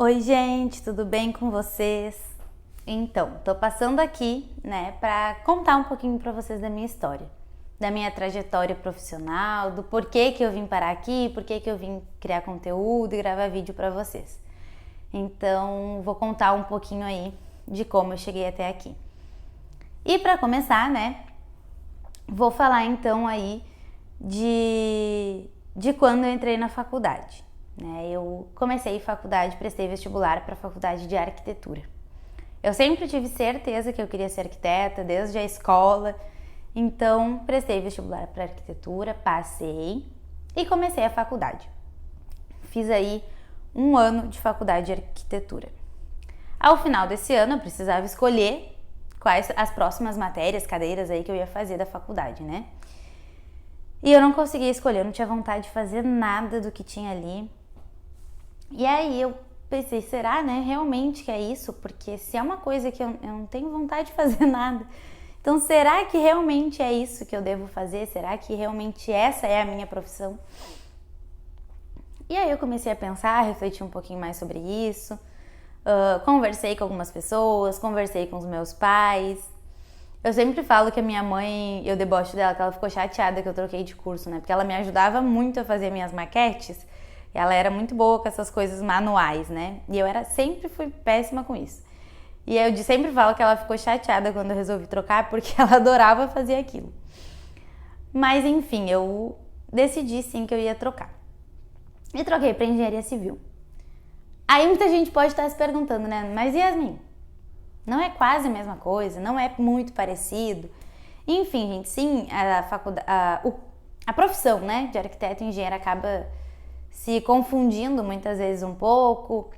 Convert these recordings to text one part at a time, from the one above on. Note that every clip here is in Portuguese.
Oi, gente, tudo bem com vocês? Então, tô passando aqui, para contar um pouquinho para vocês da minha história, da minha trajetória profissional, do porquê que eu vim parar aqui, porquê que eu vim criar conteúdo e gravar vídeo para vocês. Então, vou contar um pouquinho aí de como eu cheguei até aqui. E para começar, vou falar então aí de quando eu entrei na faculdade. Eu comecei faculdade, prestei vestibular para a faculdade de arquitetura. Eu sempre tive certeza que eu queria ser arquiteta, desde a escola, então prestei vestibular para arquitetura, passei e comecei a faculdade. Fiz aí 1 ano de faculdade de arquitetura. Ao final desse ano eu precisava escolher quais as próximas matérias, cadeiras aí que eu ia fazer da faculdade, E eu não conseguia escolher, eu não tinha vontade de fazer nada do que tinha ali. E aí eu pensei, será, realmente que é isso? Porque se é uma coisa que eu não tenho vontade de fazer nada, então será que realmente é isso que eu devo fazer? Será que realmente essa é a minha profissão? E aí eu comecei a pensar, a refletir um pouquinho mais sobre isso, conversei com algumas pessoas, conversei com os meus pais. Eu sempre falo que a minha mãe, eu debocho dela, que ela ficou chateada que eu troquei de curso, Porque ela me ajudava muito a fazer minhas maquetes. E ela era muito boa com essas coisas manuais, E eu sempre fui péssima com isso. E eu sempre falo que ela ficou chateada quando eu resolvi trocar, porque ela adorava fazer aquilo. Mas enfim, eu decidi sim que eu ia trocar. E troquei para engenharia civil. Aí muita gente pode estar se perguntando, Mas Yasmin, não é quase a mesma coisa? Não é muito parecido? Enfim, gente, sim, a profissão, de arquiteto e engenheiro acaba se confundindo muitas vezes um pouco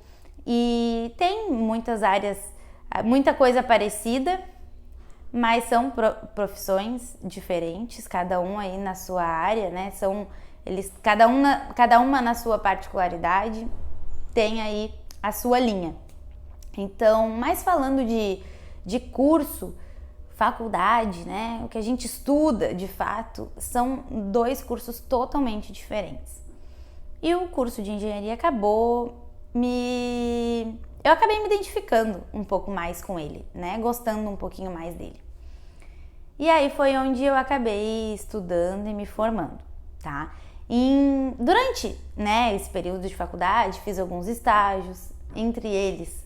e tem muitas áreas, muita coisa parecida, mas são profissões diferentes, cada um aí na sua área, cada uma na sua particularidade tem aí a sua linha. Então, mais falando de curso, faculdade, o que a gente estuda de fato, são 2 cursos totalmente diferentes. E o curso de engenharia eu acabei me identificando um pouco mais com ele, Gostando um pouquinho mais dele. E aí foi onde eu acabei estudando e me formando, tá? Durante, esse período de faculdade, fiz alguns estágios, entre eles,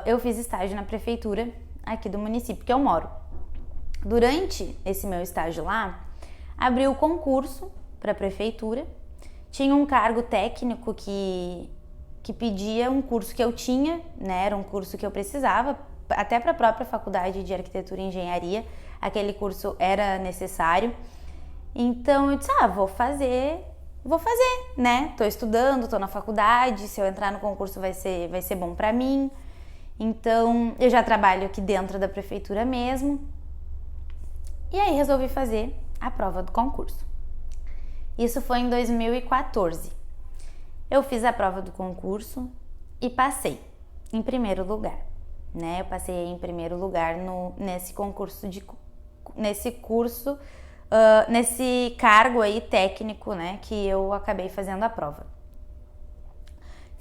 eu fiz estágio na prefeitura aqui do município que eu moro. Durante esse meu estágio lá, abriu o concurso para a prefeitura. Tinha um cargo técnico que pedia um curso que eu tinha, Era um curso que eu precisava, até para a própria faculdade de arquitetura e engenharia, aquele curso era necessário. Então eu disse, vou fazer, Tô estudando, tô na faculdade, se eu entrar no concurso vai ser bom para mim. Então eu já trabalho aqui dentro da prefeitura mesmo. E aí resolvi fazer a prova do concurso. Isso foi em 2014. Eu fiz a prova do concurso e passei em primeiro lugar, Eu passei em primeiro lugar nesse concurso, nesse cargo aí técnico, que eu acabei fazendo a prova.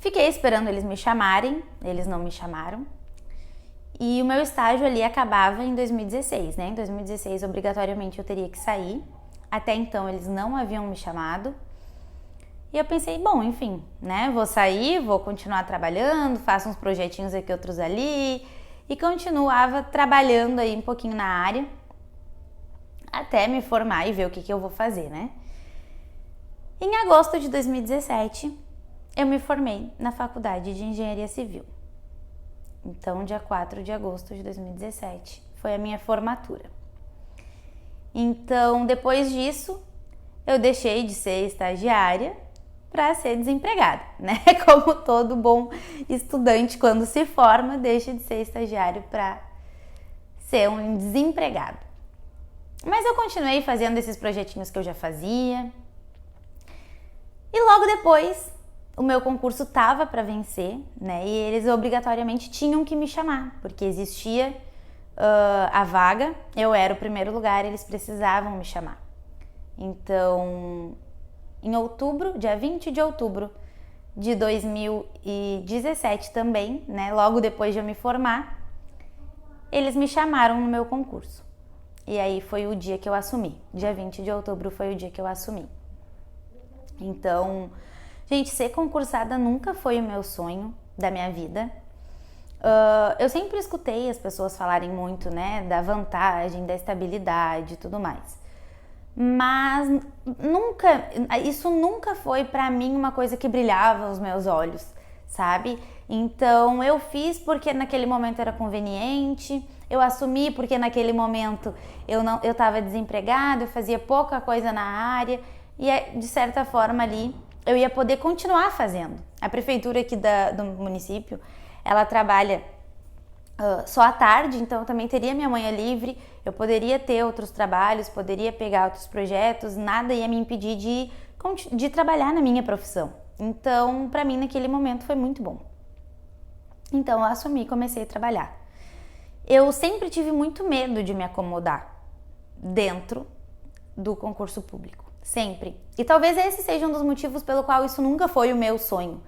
Fiquei esperando eles me chamarem, eles não me chamaram. E o meu estágio ali acabava em 2016, Em 2016, obrigatoriamente, eu teria que sair. Até então, eles não haviam me chamado. E eu pensei, bom, enfim, Vou sair, vou continuar trabalhando, faço uns projetinhos aqui, outros ali. E continuava trabalhando aí um pouquinho na área, até me formar e ver o que eu vou fazer, Em agosto de 2017, eu me formei na Faculdade de Engenharia Civil. Então, dia 4 de agosto de 2017 foi a minha formatura. Então, depois disso, eu deixei de ser estagiária para ser desempregada, Como todo bom estudante, quando se forma, deixa de ser estagiário para ser um desempregado. Mas eu continuei fazendo esses projetinhos que eu já fazia. E logo depois, o meu concurso estava para vencer, E eles obrigatoriamente tinham que me chamar, porque existia a vaga, eu era o primeiro lugar, eles precisavam me chamar. Então, em outubro, dia 20 de outubro de 2017 também, né? Logo depois de eu me formar, eles me chamaram no meu concurso. E aí foi o dia que eu assumi. Dia 20 de outubro foi o dia que eu assumi. Então, gente, ser concursada nunca foi o meu sonho da minha vida. Eu sempre escutei as pessoas falarem muito, né, da vantagem, da estabilidade e tudo mais. Mas isso nunca foi pra mim uma coisa que brilhava aos meus olhos, sabe? Então eu fiz porque naquele momento era conveniente, eu assumi porque naquele momento eu estava desempregada, eu fazia pouca coisa na área e de certa forma ali eu ia poder continuar fazendo. A prefeitura aqui do município, ela trabalha só à tarde, então eu também teria minha manhã livre, eu poderia ter outros trabalhos, poderia pegar outros projetos, nada ia me impedir de trabalhar na minha profissão. Então, pra mim, naquele momento foi muito bom. Então, eu assumi e comecei a trabalhar. Eu sempre tive muito medo de me acomodar dentro do concurso público, sempre. E talvez esse seja um dos motivos pelo qual isso nunca foi o meu sonho,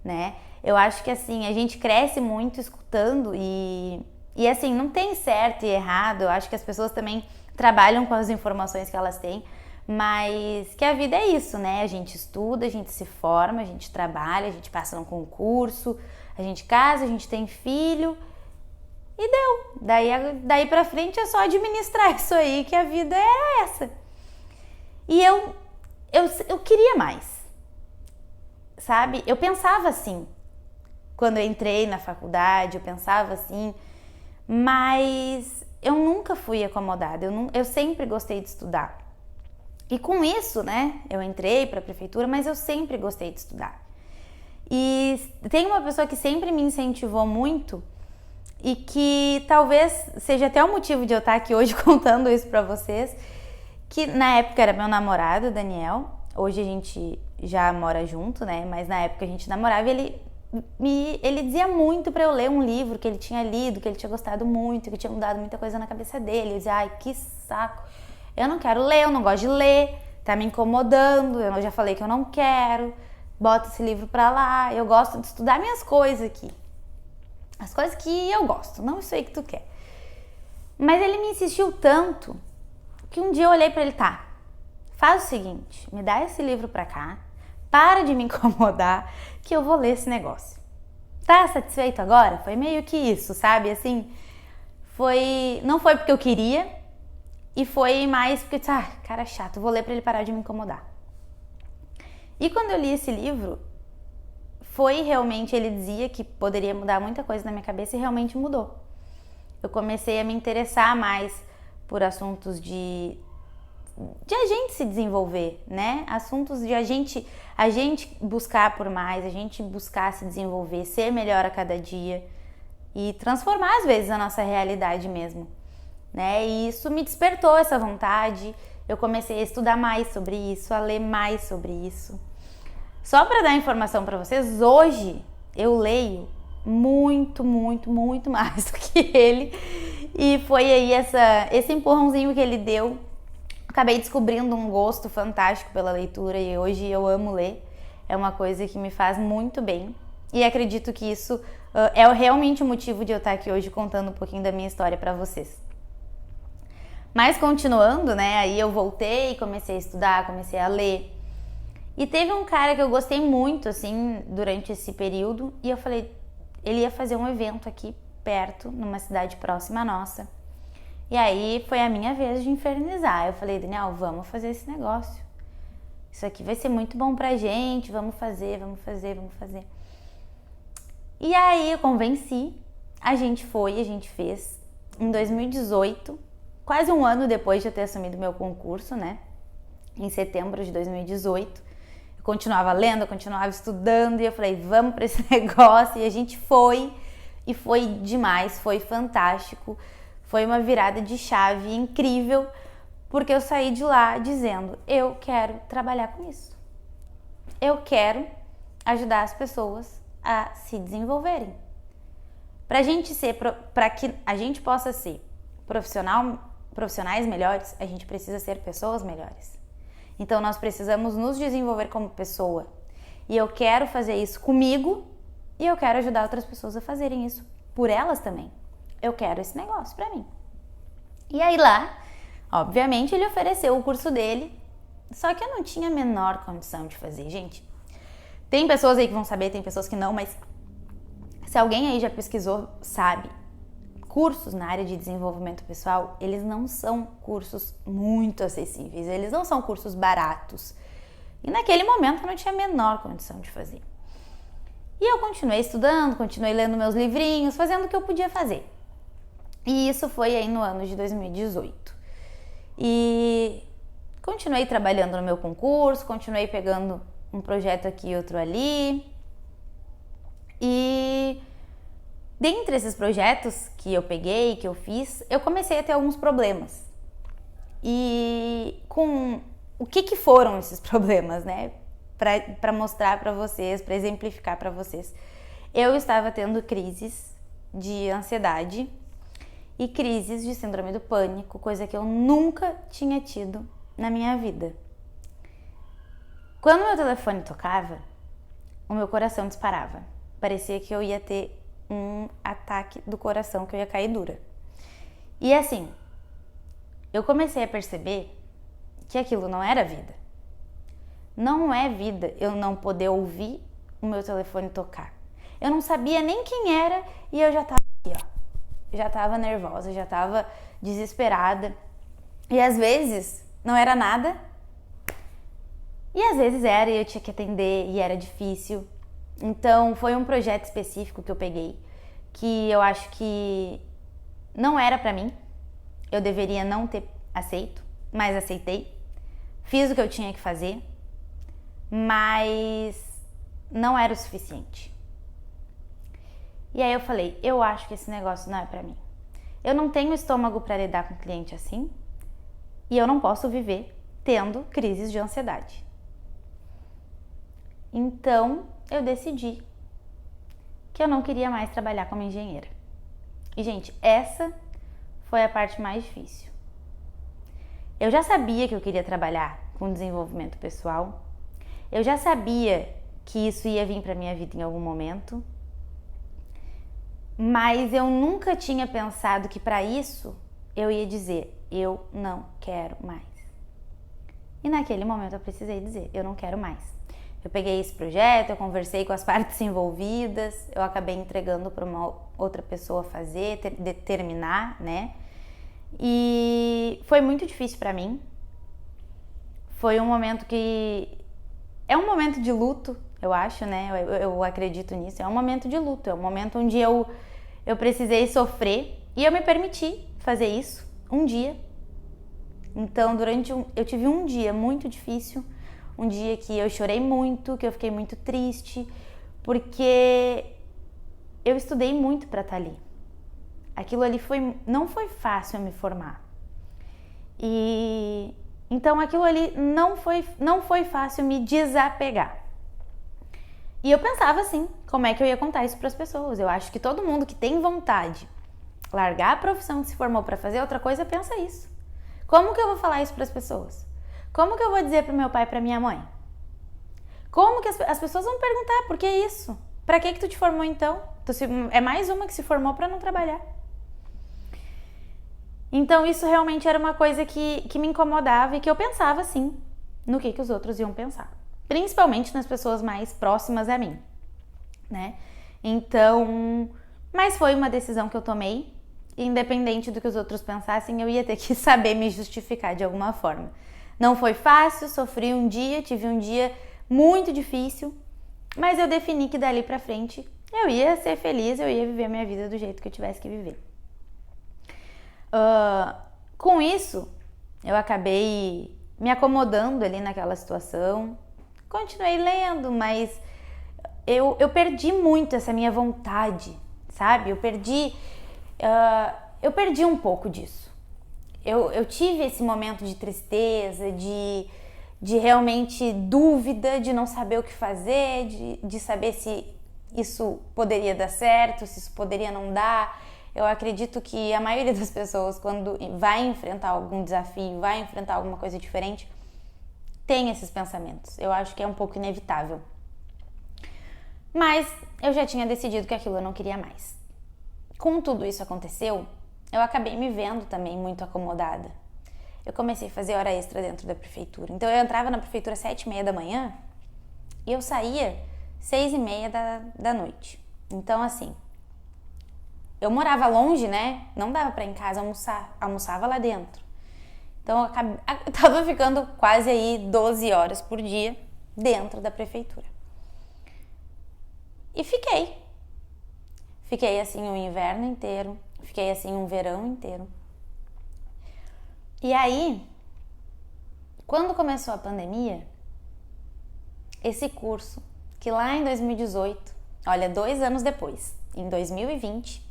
né? Eu acho que assim, a gente cresce muito escutando e assim, não tem certo e errado. Eu acho que as pessoas também trabalham com as informações que elas têm, mas que a vida é isso, né? A gente estuda, a gente se forma, a gente trabalha, a gente passa num concurso, a gente casa, a gente tem filho e deu. Daí pra frente é só administrar isso aí, que a vida era essa. E eu queria mais, sabe? Eu pensava assim. Quando eu entrei na faculdade, eu pensava assim, mas eu nunca fui acomodada, eu sempre gostei de estudar. E com isso, né, eu entrei para a prefeitura, mas eu sempre gostei de estudar. E tem uma pessoa que sempre me incentivou muito e que talvez seja até o motivo de eu estar aqui hoje contando isso para vocês, que na época era meu namorado, Daniel. Hoje a gente já mora junto, né, mas na época a gente namorava e ele dizia muito pra eu ler um livro que ele tinha lido, que ele tinha gostado muito, que tinha mudado muita coisa na cabeça dele. Eu dizia, ai, que saco, eu não quero ler, eu não gosto de ler, tá me incomodando, eu já falei que eu não quero, bota esse livro pra lá, eu gosto de estudar minhas coisas aqui, as coisas que eu gosto, não isso aí que tu quer. Mas ele me insistiu tanto que um dia eu olhei pra ele, tá, faz o seguinte, me dá esse livro pra cá, para de me incomodar, que eu vou ler esse negócio. Tá satisfeito agora? Foi meio que isso, sabe? Assim, não foi porque eu queria, e foi mais porque, cara chato, vou ler pra ele parar de me incomodar. E quando eu li esse livro, foi realmente, ele dizia que poderia mudar muita coisa na minha cabeça e realmente mudou. Eu comecei a me interessar mais por assuntos de a gente se desenvolver, né? Assuntos de a gente buscar por mais, a gente buscar se desenvolver, ser melhor a cada dia e transformar às vezes a nossa realidade mesmo, né? E isso me despertou essa vontade. Eu comecei a estudar mais sobre isso, a ler mais sobre isso. Só para dar informação para vocês, hoje eu leio muito, muito, muito mais do que ele, e foi aí esse empurrãozinho que ele deu. Acabei descobrindo um gosto fantástico pela leitura e hoje eu amo ler. É uma coisa que me faz muito bem e acredito que isso é realmente o motivo de eu estar aqui hoje contando um pouquinho da minha história para vocês. Mas continuando, né, aí eu voltei, comecei a estudar, comecei a ler. E teve um cara que eu gostei muito, assim, durante esse período e eu falei, ele ia fazer um evento aqui perto, numa cidade próxima à nossa. E aí foi a minha vez de infernizar. Eu falei, Daniel, vamos fazer esse negócio. Isso aqui vai ser muito bom pra gente, vamos fazer. E aí eu convenci, a gente fez. Em 2018, quase um ano depois de eu ter assumido meu concurso, né? Em setembro de 2018. Eu continuava lendo, eu continuava estudando e eu falei, vamos pra esse negócio. E a gente foi, e foi demais, foi fantástico. Foi uma virada de chave incrível, porque eu saí de lá dizendo, eu quero trabalhar com isso. Eu quero ajudar as pessoas a se desenvolverem. Para que a gente possa ser profissionais melhores, a gente precisa ser pessoas melhores. Então nós precisamos nos desenvolver como pessoa. e eu quero fazer isso comigo e eu quero ajudar outras pessoas a fazerem isso por elas também. Eu quero esse negócio pra mim. E aí lá, obviamente, ele ofereceu o curso dele, só que eu não tinha a menor condição de fazer, gente. Tem pessoas aí que vão saber, tem pessoas que não, mas se alguém aí já pesquisou, sabe, cursos na área de desenvolvimento pessoal, eles não são cursos muito acessíveis, eles não são cursos baratos. E naquele momento eu não tinha a menor condição de fazer. E eu continuei estudando, continuei lendo meus livrinhos, fazendo o que eu podia fazer. E isso foi aí no ano de 2018. E continuei trabalhando no meu concurso, continuei pegando um projeto aqui e outro ali. E dentre esses projetos que eu peguei, que eu fiz, eu comecei a ter alguns problemas. E com o que foram esses problemas, né? Para mostrar para vocês, para exemplificar para vocês. Eu estava tendo crises de ansiedade e crises de síndrome do pânico, coisa que eu nunca tinha tido na minha vida. Quando meu telefone tocava, o meu coração disparava. Parecia que eu ia ter um ataque do coração, que eu ia cair dura. E assim, eu comecei a perceber que aquilo não era vida. Não é vida eu não poder ouvir o meu telefone tocar. Eu não sabia nem quem era e eu já tava aqui, ó. Já tava nervosa, já tava desesperada. E às vezes não era nada. E às vezes era e eu tinha que atender e era difícil. Então foi um projeto específico que eu peguei, que eu acho que não era pra mim. Eu deveria não ter aceito, mas aceitei. Fiz o que eu tinha que fazer, mas não era o suficiente. E aí eu falei, eu acho que esse negócio não é pra mim. Eu não tenho estômago pra lidar com cliente assim e eu não posso viver tendo crises de ansiedade. Então eu decidi que eu não queria mais trabalhar como engenheira. E gente, essa foi a parte mais difícil. Eu já sabia que eu queria trabalhar com desenvolvimento pessoal. Eu já sabia que isso ia vir pra minha vida em algum momento. Mas eu nunca tinha pensado que para isso eu ia dizer, eu não quero mais. E naquele momento eu precisei dizer, eu não quero mais. Eu peguei esse projeto, eu conversei com as partes envolvidas, eu acabei entregando para uma outra pessoa fazer, terminar, né? E foi muito difícil para mim. Foi um momento que... É um momento de luto, eu acho, né? Eu acredito nisso. É um momento de luto, é um momento onde eu precisei sofrer e eu me permiti fazer isso um dia. Então, eu tive um dia muito difícil, um dia que eu chorei muito, que eu fiquei muito triste, porque eu estudei muito para estar ali. Aquilo ali não foi fácil eu me formar. E então aquilo ali não foi fácil me desapegar. E eu pensava assim, como é que eu ia contar isso para as pessoas? Eu acho que todo mundo que tem vontade de largar a profissão que se formou para fazer outra coisa, pensa isso. Como que eu vou falar isso para as pessoas? Como que eu vou dizer para o meu pai e para minha mãe? Como que as pessoas vão perguntar, por que isso? Para que tu te formou então? É mais uma que se formou para não trabalhar. Então isso realmente era uma coisa que me incomodava e que eu pensava assim, no que os outros iam pensar. Principalmente nas pessoas mais próximas a mim, né? Então, mas foi uma decisão que eu tomei, independente do que os outros pensassem, eu ia ter que saber me justificar de alguma forma. Não foi fácil, sofri um dia, tive um dia muito difícil, mas eu defini que dali pra frente eu ia ser feliz, eu ia viver a minha vida do jeito que eu tivesse que viver. Com isso, eu acabei me acomodando ali naquela situação. Continuei lendo, mas eu perdi muito essa minha vontade, sabe? Eu perdi um pouco disso. Eu tive esse momento de tristeza, de realmente dúvida, de não saber o que fazer, de saber se isso poderia dar certo, se isso poderia não dar. Eu acredito que a maioria das pessoas, quando vai enfrentar algum desafio, vai enfrentar alguma coisa diferente, tem esses pensamentos. Eu acho que é um pouco inevitável. Mas eu já tinha decidido que aquilo eu não queria mais. Com tudo isso aconteceu, eu acabei me vendo também muito acomodada. Eu comecei a fazer hora extra dentro da prefeitura. Então eu entrava na prefeitura às 7h30 da manhã e eu saía 6h30 da noite. Então assim, eu morava longe, né? Não dava pra ir em casa almoçar, almoçava lá dentro. Então eu tava ficando quase aí 12 horas por dia dentro da prefeitura. E fiquei assim o inverno inteiro, fiquei assim um verão inteiro. E aí, quando começou a pandemia, esse curso, que lá em 2018, olha, 2 anos depois, em 2020,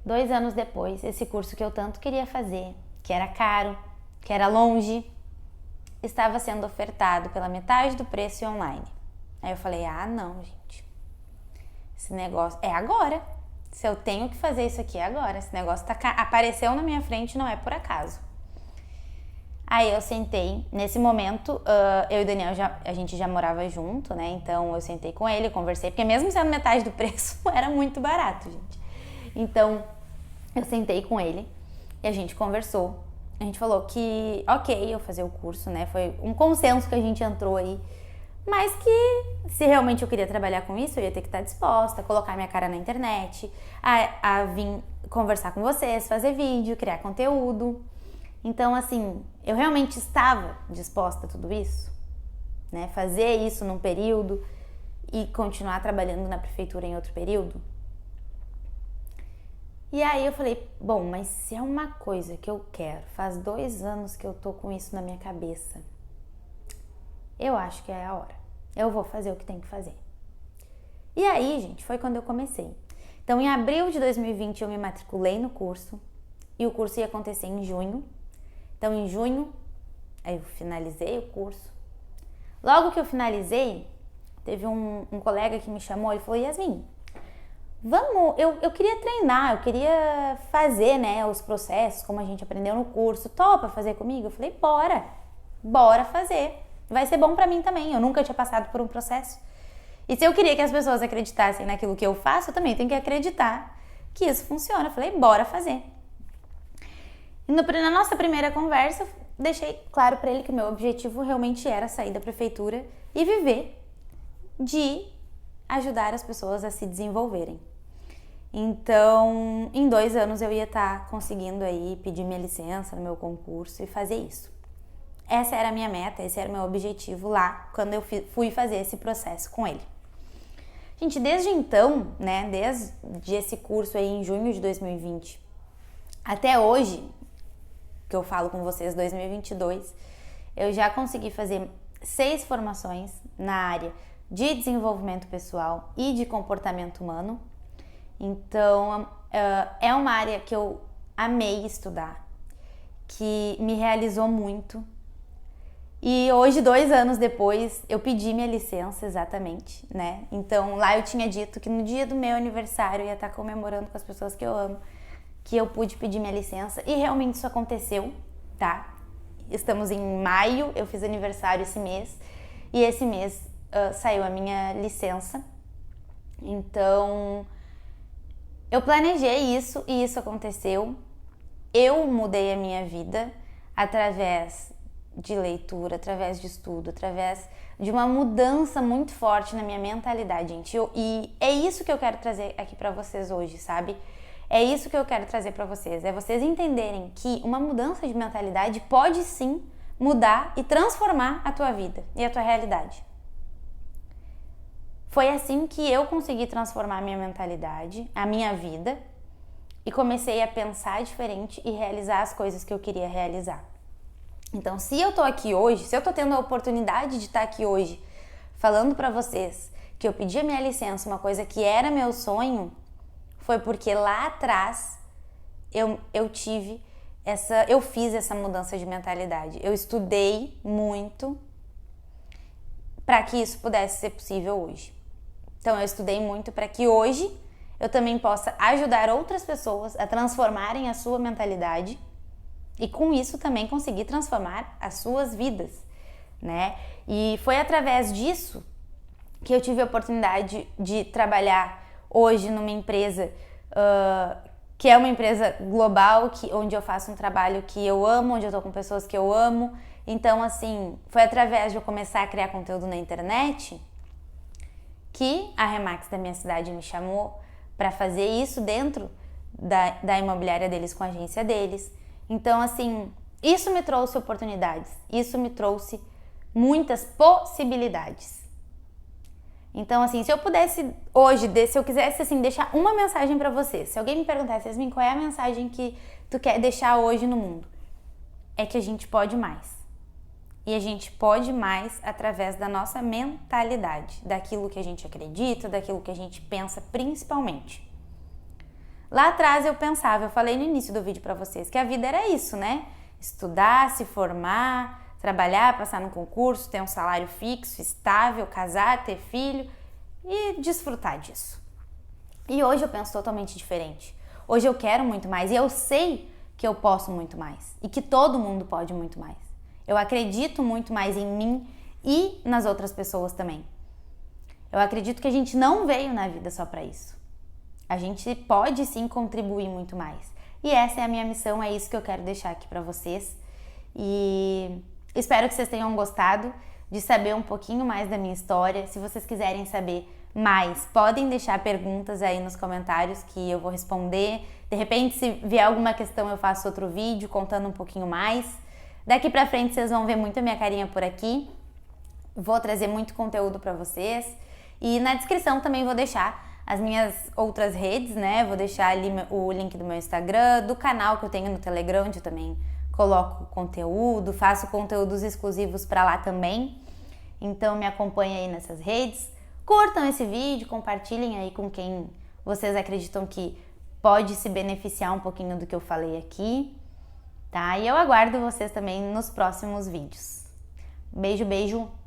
2 anos depois, esse curso que eu tanto queria fazer, que era caro, que era longe, estava sendo ofertado pela metade do preço e online. Aí eu falei, não, gente, esse negócio é agora. Se eu tenho que fazer isso aqui, é agora. Esse negócio apareceu na minha frente, não é por acaso. Aí eu sentei, nesse momento, eu e o Daniel, a gente já morava junto, né? Então eu sentei com ele, conversei, porque mesmo sendo metade do preço, era muito barato, gente. Então eu sentei com ele e a gente conversou. A gente falou que, ok, eu fazer o curso, né? Foi um consenso que a gente entrou aí. Mas que se realmente eu queria trabalhar com isso, eu ia ter que estar disposta a colocar minha cara na internet, a vir conversar com vocês, fazer vídeo, criar conteúdo. Então, assim, eu realmente estava disposta a tudo isso, né? Fazer isso num período e continuar trabalhando na prefeitura em outro período. E aí eu falei, bom, mas se é uma coisa que eu quero, faz 2 anos que eu tô com isso na minha cabeça, eu acho que é a hora. Eu vou fazer o que tem que fazer. E aí, gente, foi quando eu comecei. Então, em abril de 2020, eu me matriculei no curso. E o curso ia acontecer em junho. Então, em junho, aí eu finalizei o curso. Logo que eu finalizei, teve um colega que me chamou e falou, Yasmin, vamos, eu queria treinar, eu queria fazer, né, os processos, como a gente aprendeu no curso. Topa fazer comigo? Eu falei, bora fazer. Vai ser bom pra mim também, eu nunca tinha passado por um processo. E se eu queria que as pessoas acreditassem naquilo que eu faço, eu também tenho que acreditar que isso funciona. Eu falei, bora fazer. E na nossa primeira conversa, deixei claro pra ele que o meu objetivo realmente era sair da prefeitura e viver de ajudar as pessoas a se desenvolverem. Então, em 2 anos eu ia estar conseguindo aí pedir minha licença no meu concurso e fazer isso. Essa era a minha meta, esse era o meu objetivo lá, quando eu fui fazer esse processo com ele. Gente, desde então, né, desde esse curso aí em junho de 2020, até hoje, que eu falo com vocês, 2022, eu já consegui fazer 6 formações na área de desenvolvimento pessoal e de comportamento humano. Então, é uma área que eu amei estudar, que me realizou muito. E hoje, 2 anos depois, eu pedi minha licença, exatamente, né? Então, lá eu tinha dito que no dia do meu aniversário eu ia estar comemorando com as pessoas que eu amo, que eu pude pedir minha licença. E realmente isso aconteceu, tá? Estamos em maio, eu fiz aniversário esse mês. E esse mês saiu a minha licença. Então, eu planejei isso e isso aconteceu. Eu mudei a minha vida através de leitura, através de estudo, através de uma mudança muito forte na minha mentalidade, gente. E é isso que eu quero trazer aqui pra vocês hoje, sabe? É isso que eu quero trazer pra vocês. É vocês entenderem que uma mudança de mentalidade pode sim mudar e transformar a tua vida e a tua realidade. Foi assim que eu consegui transformar a minha mentalidade, a minha vida, e comecei a pensar diferente e realizar as coisas que eu queria realizar. Então, se eu tô aqui hoje, se eu tô tendo a oportunidade de estar aqui hoje falando pra vocês que eu pedi a minha licença, uma coisa que era meu sonho, foi porque lá atrás eu fiz essa mudança de mentalidade. Eu estudei muito para que isso pudesse ser possível hoje. Então, eu estudei muito para que hoje eu também possa ajudar outras pessoas a transformarem a sua mentalidade e com isso também conseguir transformar as suas vidas, né? E foi através disso que eu tive a oportunidade de trabalhar hoje numa empresa que é uma empresa global, onde eu faço um trabalho que eu amo, onde eu tô com pessoas que eu amo. Então, assim, foi através de eu começar a criar conteúdo na internet que a Remax da minha cidade me chamou para fazer isso dentro da imobiliária deles, com a agência deles. Então, assim, isso me trouxe oportunidades, isso me trouxe muitas possibilidades. Então, assim, se eu pudesse hoje, se eu quisesse, assim, deixar uma mensagem pra você, se alguém me perguntasse, Yasmin, qual é a mensagem que tu quer deixar hoje no mundo? É que a gente pode mais. E a gente pode mais através da nossa mentalidade, daquilo que a gente acredita, daquilo que a gente pensa principalmente. Lá atrás eu pensava, eu falei no início do vídeo pra vocês, que a vida era isso, né? Estudar, se formar, trabalhar, passar no concurso, ter um salário fixo, estável, casar, ter filho e desfrutar disso. E hoje eu penso totalmente diferente. Hoje eu quero muito mais e eu sei que eu posso muito mais e que todo mundo pode muito mais. Eu acredito muito mais em mim e nas outras pessoas também. Eu acredito que a gente não veio na vida só para isso. A gente pode sim contribuir muito mais. E essa é a minha missão, é isso que eu quero deixar aqui para vocês. E espero que vocês tenham gostado de saber um pouquinho mais da minha história. Se vocês quiserem saber mais, podem deixar perguntas aí nos comentários que eu vou responder. De repente, se vier alguma questão, eu faço outro vídeo contando um pouquinho mais. Daqui pra frente, vocês vão ver muito a minha carinha por aqui. Vou trazer muito conteúdo pra vocês. E na descrição também vou deixar as minhas outras redes, né? Vou deixar ali o link do meu Instagram, do canal que eu tenho no Telegram, onde eu também coloco conteúdo, faço conteúdos exclusivos para lá também. Então me acompanhem aí nessas redes. Curtam esse vídeo, compartilhem aí com quem vocês acreditam que pode se beneficiar um pouquinho do que eu falei aqui, tá? E eu aguardo vocês também nos próximos vídeos. Beijo, beijo!